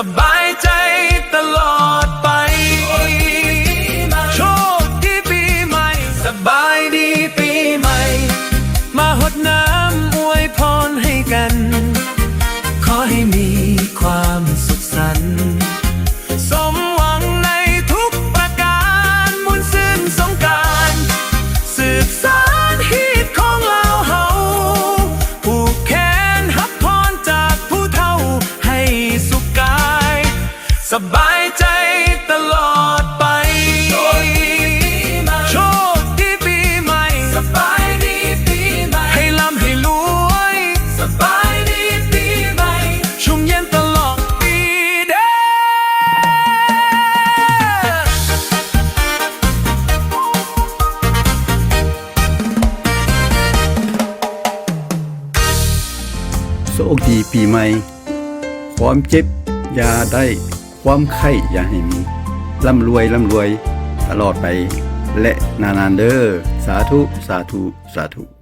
สบายใจตลอดไปโชคดีปีใหม่สบายดีปีใหม่มาหดน้ำอวยพรให้กันขอให้มีความสุขสันต์สมหวังในทุกประการมุนซื่นสงกรานต์สืบสานฮีตของเราเฮาผูกแขนฮับพรจากผู้เฒ่าให้สุขกายสบายใจตลอดไปโชคดีปีใหม่สบายดีปีใหม่ให้ร่ำให้รวยสบายดีปีใหม่ชุ่มเย็นตลอดปีเด้อโชคดีปีใหม่ความเจ็บอย่าได้ความไข้อย่าให้มีร่ำรวยตลอดไปและนานๆเด้อสาธุสาธุสาธุ